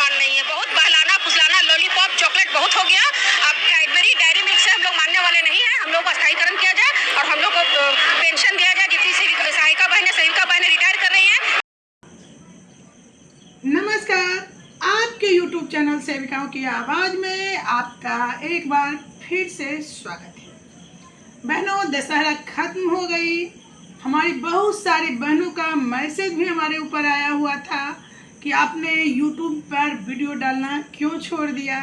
सामान नहीं है। बहुत बहलाना फुसलाना, लॉलीपॉप चॉकलेट बहुत हो गया। अब कैडबरी डेयरी मिल्क से हम लोग मानने वाले नहीं हैं। हम लोग का स्थायीकरण किया जाए और हम लोग को पेंशन दिया जाए। जितनी सहायिका बहनें रिटायर कर रही हैं। नमस्कार, आपके YouTube चैनल सेविकाओं की आवाज़ में आपका एक बार फिर से स्वागत है। बहनों, दशहरा खत्म हो गई। हमारी बहुत सारी बहनों का मैसेज भी हमारे ऊपर आया हुआ था कि आपने YouTube पर वीडियो डालना क्यों छोड़ दिया।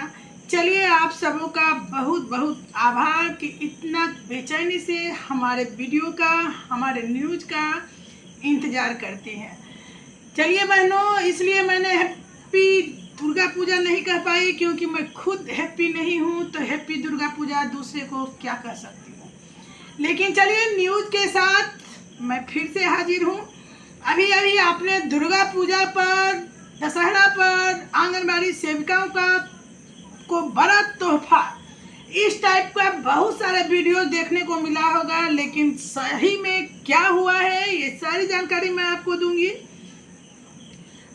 चलिए, आप सबों का बहुत बहुत आभार कि इतना बेचैनी से हमारे वीडियो का, हमारे न्यूज़ का इंतज़ार करते हैं। चलिए बहनों, इसलिए मैंने हैप्पी दुर्गा पूजा नहीं कह पाई क्योंकि मैं खुद हैप्पी नहीं हूँ, तो हैप्पी दुर्गा पूजा दूसरे को क्या कह सकती हूँ। लेकिन चलिए, न्यूज़ के साथ मैं फिर से हाजिर हूँ। अभी अभी आपने दुर्गा पूजा पर, दशहरा पर आंगनबाड़ी सेविकाओं को बड़ा तोहफा, इस टाइप का बहुत सारे वीडियो देखने को मिला होगा। लेकिन सही में क्या हुआ है, ये सारी जानकारी मैं आपको दूंगी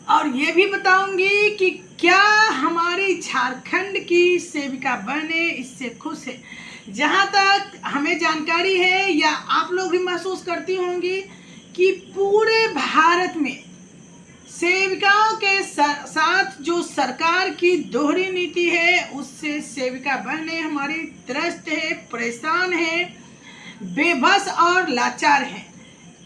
और ये भी बताऊंगी कि क्या हमारी झारखंड की सेविका बहनें इससे खुश है। जहाँ तक हमें जानकारी है या आप लोग भी महसूस करती होंगी कि पूरे भारत में सेविकाओं के साथ जो सरकार की दोहरी नीति है, उससे सेविका बहनें हमारी त्रस्त है, परेशान है, बेबस और लाचार हैं।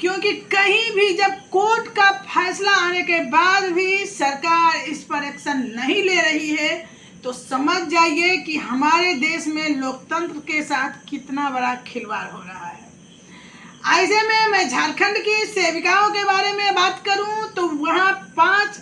क्योंकि कहीं भी जब कोर्ट का फैसला आने के बाद भी सरकार इस पर एक्शन नहीं ले रही है, तो समझ जाइए कि हमारे देश में लोकतंत्र के साथ कितना बड़ा खिलवाड़ हो रहा है। ऐसे में मैं झारखंड की सेविकाओं के बारे में बात करूं तो वहां 5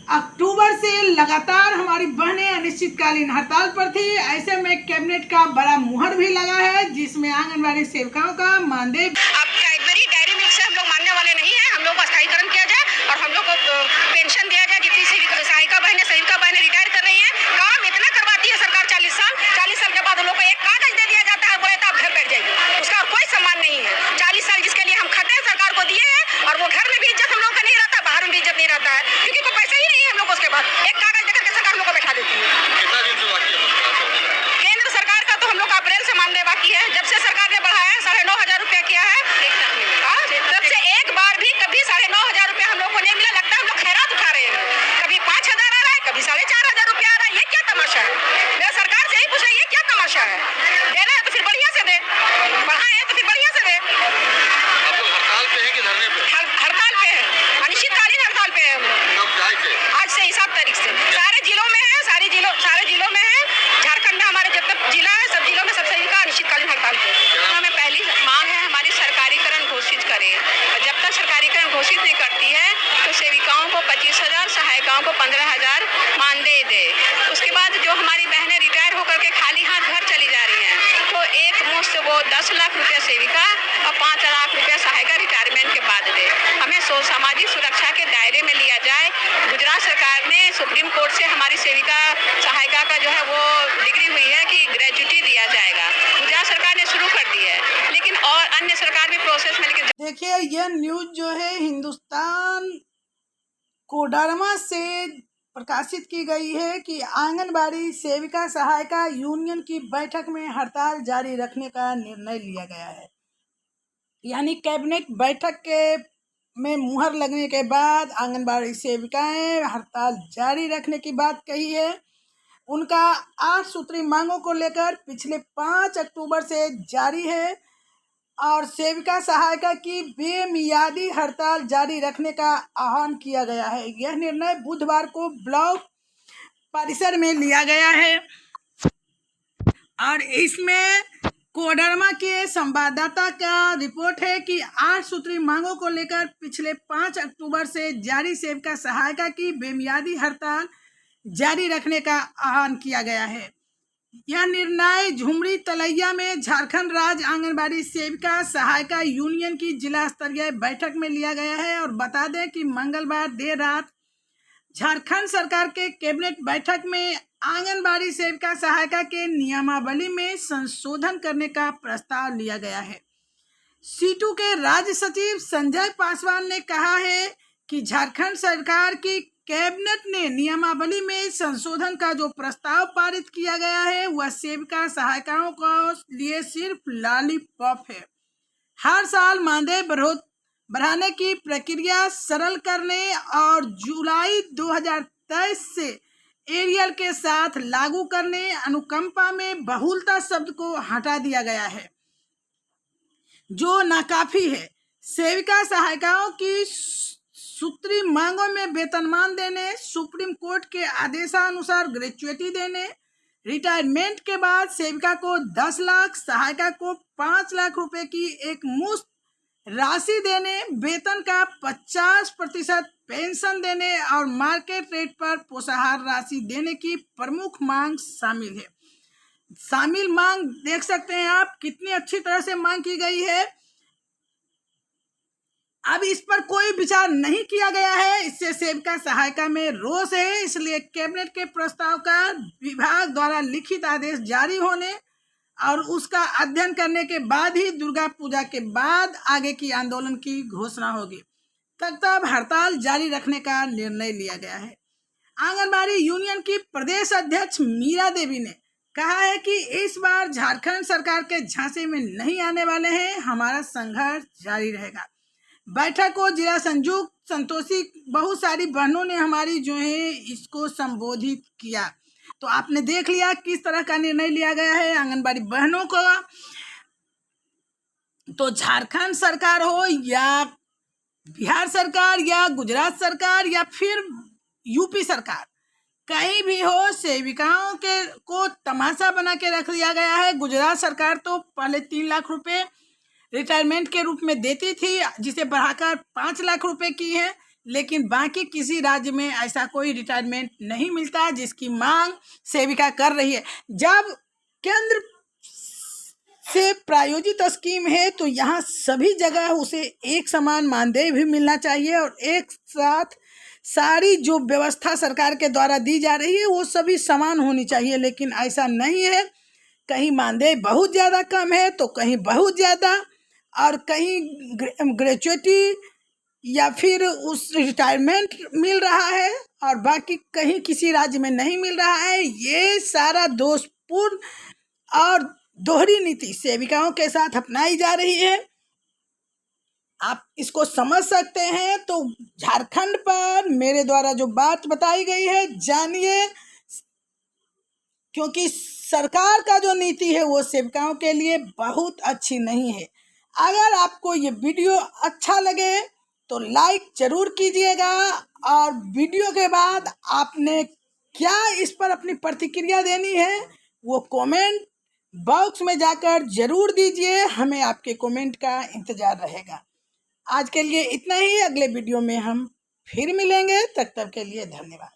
अक्टूबर से लगातार हमारी बहनें अनिश्चितकालीन हड़ताल पर थी। ऐसे में कैबिनेट का बड़ा मुहर भी लगा है, जिसमें आंगनबाड़ी सेविकाओं का मानदेय, अब कैडबरी डेयरी मिल्क से हम लोग मानने वाले नहीं हैं। हम लोग का स्थायीकरण किया जाए और हम लोग को पेंशन दिया जाए। जितनी सहायिका बहनें रिटायर कर रही हैं। काम इतना करवाती है सरकार। 40 साल के बाद उन लोग को एक कागज दे दिया जाता है, बोले तो आप घर बैठ जाइए। उसका कोई सम्मान नहीं है। 40 साल जिसके लिए हम खटे सरकार को दिए हैं, और वो घर में भी इज्जत हम लोग का नहीं रहता, बाहर में भी इज्जत नहीं रहता है, क्योंकि कोई पैसा ही नहीं है हम लोग को। उसके बाद एक कागज देकर के सरकार हम लोग को बैठा देती है। कितना दिन से बाकी है? केंद्र सरकार का तो हम लोग का अप्रैल से मानदेय बाकी है। जब से सरकार ने बढ़ाया 9,500 रुपया किया है, तब से एक बार भी कभी 9,500 रुपया हम लोग को नहीं मिला। लगता है हम लोग खैरात उठा रहे हैं। कभी 5,000 आ रहा है, कभी 4,500 रुपया आ रहा है। ये क्या तमाशा है? मैं सरकार से ही पूछा, ये क्या तमाशा है? देना है तो फिर बढ़िया से दे, बढ़ाए तो फिर बढ़िया से दे। आप लोग हड़ताल पे हैं कि धरने पे? हड़ताल पे है, अनिश्चितकालीन हड़ताल पे है हम लोग। आज से 7 तारीख से सारे जिलों में है, सारे जिलों में है। झारखंड में हमारे जितने जिला है, सब जिलों में सब सेविका अनिश्चितकालीन हड़ताल पे। हमें पहली मांग है हमारी, सरकारीकरण घोषित करे। और जब तक सरकारीकरण घोषित नहीं करती है तो सेविकाओं को 25,000, सहायिकाओं को 15,000 मानदेय दे। उसके बाद जो हमारी बहनें रिटायर होकर के खाली हाथ घर चली जा रही हैं, तो एक मुश्त वो 10 लाख रुपया सेविका और 5 लाख रुपया सहायिका रिटायरमेंट के बाद दे। हमें सामाजिक सुरक्षा के दायरे में लिया जाए। गुजरात सरकार ने सुप्रीम कोर्ट से हमारी सेविका सहायिका का जो है वो डिग्री हुई है कि ग्रेजुटी दिया जाएगा। गुजरात सरकार ने शुरू कर दी है, लेकिन और अन्य सरकार भी प्रोसेस में। लेकिन देखिए, यह न्यूज़ जो है हिंदुस्तान कोडरमा से प्रकाशित की गई है कि आंगनबाड़ी सेविका सहायिका यूनियन की बैठक में हड़ताल जारी रखने का निर्णय लिया गया है। यानी कैबिनेट बैठक में मुहर लगने के बाद आंगनबाड़ी सेविकाएं हड़ताल जारी रखने की बात कही है। उनका 8 सूत्री मांगों को लेकर पिछले 5 अक्टूबर से जारी है और सेविका सहायिका की बेमियादी हड़ताल जारी रखने का आह्वान किया गया है। यह निर्णय बुधवार को ब्लॉक परिसर में लिया गया है और इसमें कोडरमा के संवाददाता का रिपोर्ट है कि 8 सूत्री मांगों को लेकर पिछले 5 अक्टूबर से जारी सेविका सहायिका की बेमियादी हड़ताल जारी रखने का आह्वान किया गया है। यह निर्णय झुमरी तलैया में झारखंड राज्य आंगनबाड़ी सेविका सहायिका यूनियन की जिला स्तरीय बैठक में लिया गया है। और बता दें कि मंगलवार देर रात झारखंड सरकार के कैबिनेट बैठक में आंगनबाड़ी सेविका सहायिका के नियमावली में संशोधन करने का प्रस्ताव लिया गया है। सीटू के राज्य सचिव संजय पासवान ने कहा है कि झारखंड सरकार की कैबिनेट ने नियमावली में संशोधन का जो प्रस्ताव पारित किया गया है वह सेविका सहायिकाओं के लिए सिर्फ लॉलीपॉप है। हर साल मानदेय बढ़ाने की प्रक्रिया सरल करने और जुलाई 2023 से एरियल के साथ लागू करने अनुकंपा में बहुलता शब्द को हटा दिया गया है, जो नाकाफी है। सेविका सहायिकाओं की सूत्री मांगों में वेतनमान देने, सुप्रीम कोर्ट के आदेशानुसार ग्रेच्युटी देने, रिटायरमेंट के बाद सेविका को 10 लाख, सहायिका को 5 लाख रुपए की एक मुश्त राशि देने, वेतन का 50% पेंशन देने और मार्केट रेट पर पोषाहार राशि देने की प्रमुख मांग शामिल है। शामिल मांग देख सकते हैं आप, कितनी अच्छी तरह से मांग की गई है। अब इस पर कोई विचार नहीं किया गया है, इससे सेविका सहायिका में रोष है। इसलिए कैबिनेट के प्रस्ताव का विभाग द्वारा लिखित आदेश जारी होने और उसका अध्ययन करने के बाद ही दुर्गा पूजा के बाद आगे की आंदोलन की घोषणा होगी। तब हड़ताल जारी रखने का निर्णय लिया गया है। आंगनबाड़ी यूनियन की प्रदेश अध्यक्ष मीरा देवी ने कहा है कि इस बार झारखंड सरकार के झांसे में नहीं आने वाले हैं, हमारा संघर्ष जारी रहेगा। बैठक को जिला संयुक्त संतोषी बहुत सारी बहनों ने हमारी जो है इसको संबोधित किया। तो आपने देख लिया किस तरह का निर्णय लिया गया है आंगनबाड़ी बहनों को। तो झारखंड सरकार हो या बिहार सरकार या गुजरात सरकार या फिर यूपी सरकार, कहीं भी हो, सेविकाओं के को तमाशा बना के रख दिया गया है। गुजरात सरकार तो पहले 3 लाख रुपए रिटायरमेंट के रूप में देती थी, जिसे बढ़ाकर 5 लाख रुपए की है, लेकिन बाकी किसी राज्य में ऐसा कोई रिटायरमेंट नहीं मिलता जिसकी मांग सेविका कर रही है। जब केंद्र से प्रायोजित स्कीम है तो यहाँ सभी जगह उसे एक समान मानदेय भी मिलना चाहिए और एक साथ सारी जो व्यवस्था सरकार के द्वारा दी जा रही है वो सभी समान होनी चाहिए, लेकिन ऐसा नहीं है। कहीं मानदेय बहुत ज़्यादा कम है तो कहीं बहुत ज़्यादा, और कहीं ग्रेच्युटी या फिर उस रिटायरमेंट मिल रहा है और बाकी कहीं किसी राज्य में नहीं मिल रहा है। ये सारा दोषपूर्ण और दोहरी नीति सेविकाओं के साथ अपनाई जा रही है। आप इसको समझ सकते हैं। तो झारखंड पर मेरे द्वारा जो बात बताई गई है जानिए, क्योंकि सरकार का जो नीति है वो सेविकाओं के लिए बहुत अच्छी नहीं है। अगर आपको ये वीडियो अच्छा लगे तो लाइक जरूर कीजिएगा और वीडियो के बाद आपने क्या इस पर अपनी प्रतिक्रिया देनी है वो कमेंट बॉक्स में जाकर जरूर दीजिए। हमें आपके कमेंट का इंतजार रहेगा। आज के लिए इतना ही, अगले वीडियो में हम फिर मिलेंगे। तब तक के लिए धन्यवाद।